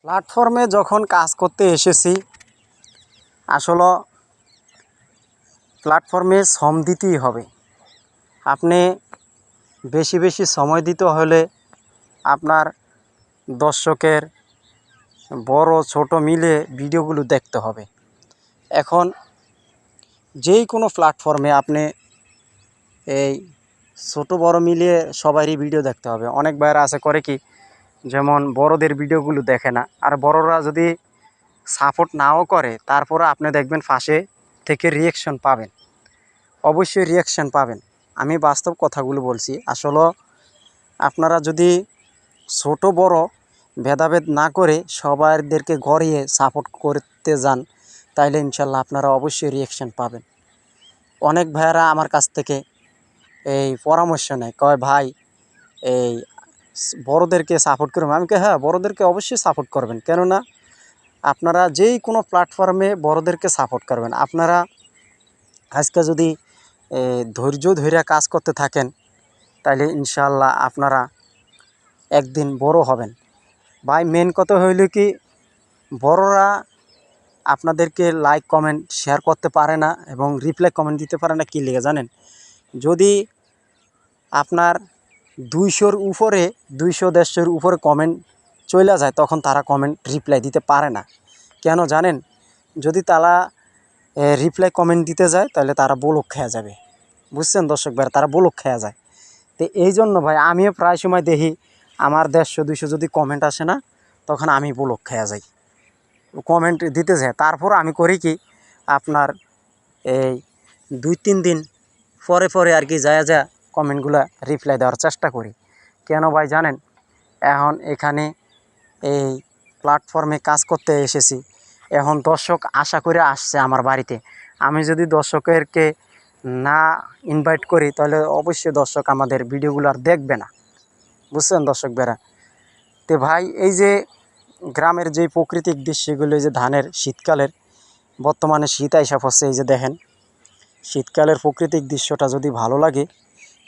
প্ল্যাটফর্মে যখন কাজ করতে এসেছি, আসলে প্ল্যাটফর্মে শ্রম দিতেই হবে। আপনি বেশি বেশি সময় দিতে হলে আপনার দর্শকের বড় ছোট মিলে ভিডিওগুলো দেখতে হবে। এখন যেই কোনো প্ল্যাটফর্মে আপনি এই ছোট বড় মিলিয়ে সবারই ভিডিও দেখতে হবে। অনেক ভাইরা আছে করে কি, যেমন বড়দের ভিডিওগুলো দেখে না, আর বড়রা যদি সাপোর্ট নাও করে তারপরে আপনি দেখবেন পাশে থেকে রিয়াকশন পাবেন, অবশ্যই রিয়াকশন পাবেন। আমি বাস্তব কথাগুলো বলছি। আসলে আপনারা যদি ছোট বড় ভেদাভেদ না করে সবাইদেরকে গড়িয়ে সাপোর্ট করতে যান, তাইলে ইনশাল্লাহ আপনারা অবশ্যই রিয়াকশন পাবেন। অনেক ভাইয়েরা আমার কাছ থেকে এই পরামর্শ নেয়, কয় ভাই এই বড়দেরকে সাপোর্ট করবেন। আমি কে হ্যাঁ, বড়দেরকে অবশ্যই সাপোর্ট করবেন, কেননা আপনারা যেই কোনো প্ল্যাটফর্মে বড়দেরকে সাপোর্ট করবেন। আপনারা আজকে যদি ধৈর্য ধরে কাজ করতে থাকেন, তাইলে ইনশাল্লাহ আপনারা একদিন বড় হবেন। ভাই মেন কথা হইল কি, বড়রা আপনাদেরকে লাইক কমেন্ট শেয়ার করতে পারে না এবং রিপ্লাই কমেন্ট দিতে পারে না। কী লিগে জানেন? যদি আপনার 200-র উপরে 200-150-র উপরে কমেন্ট চলে যায়, তখন তারা কমেন্ট রিপ্লাই দিতে পারে না। কেন জানেন? যদি তারা রিপ্লাই কমেন্ট দিতে যায়, তাহলে তারা ব্লক খেয়ে যাবে। বুঝছেন দর্শক ভাই? তারা ব্লক খেয়ে যায়। তো এই জন্য ভাই আমিও প্রায় সময় দেখি আমার 150-200 যদি কমেন্ট আসে না, তখন আমি ব্লক খেয়ে যাই, কমেন্ট দিতে যায়। তারপর আমি করি কি, আপনার এই 2-3 দিন পরে পরে আর কি যা কমেন্টগুলো রিপ্লাই দেওয়ার চেষ্টা করি। কেন ভাই জানেন? এখন এখানে এই প্ল্যাটফর্মে কাজ করতে এসেছি, এখন দর্শক আশা করে আসছে আমার বাড়িতে। আমি যদি দর্শকেরকে না ইনভাইট করি, তাহলে অবশ্যই দর্শক আমাদের ভিডিওগুলো আর দেখবে না। বুঝছেন দর্শক বেরা? তো ভাই এই যে গ্রামের যে প্রাকৃতিক দৃশ্যগুলো, এই যে ধানের শীতকালের, বর্তমানে শীত আইসা পড়ছে, এই যে দেখেন শীতকালের প্রাকৃতিক দৃশ্যটা যদি ভালো লাগে,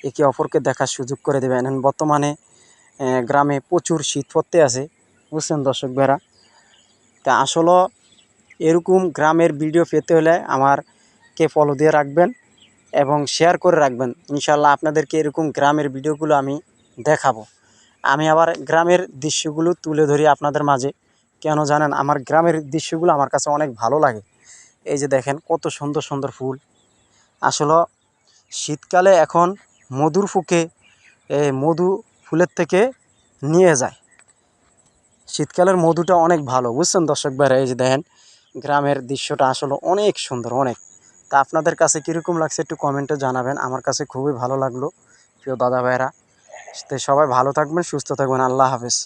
একে অপরকে দেখার সুযোগ করে দেবেন। বর্তমানে গ্রামে প্রচুর শীত পড়তে আছে। বুঝছেন দর্শক বেরা? তা আসলে এরকম গ্রামের ভিডিও পেতে হলে আমারকে ফলো দিয়ে রাখবেন এবং শেয়ার করে রাখবেন। ইনশাল্লাহ আপনাদেরকে এরকম গ্রামের ভিডিওগুলো আমি দেখাবো। আমি আবার গ্রামের দৃশ্যগুলো তুলে ধরি আপনাদের মাঝে। কেন জানেন? আমার গ্রামের দৃশ্যগুলো আমার কাছে অনেক ভালো লাগে। এই যে দেখেন কত সুন্দর সুন্দর ফুল। আসলে শীতকালে এখন মধুর ফুকে মধু ফুলের থেকে নিয়ে যায়। শীতকালের মধুটা অনেক ভালো। বুঝছেন দর্শক ভাইরা? এই যে দেখেন গ্রামের দৃশ্যটা আসলে অনেক সুন্দর, অনেক। তা আপনাদের কাছে কীরকম লাগছে একটু কমেন্টে জানাবেন। আমার কাছে খুবই ভালো লাগলো প্রিয় দাদা ভাইরা। তো সবাই ভালো থাকবেন, সুস্থ থাকবেন। আল্লাহ হাফেজ।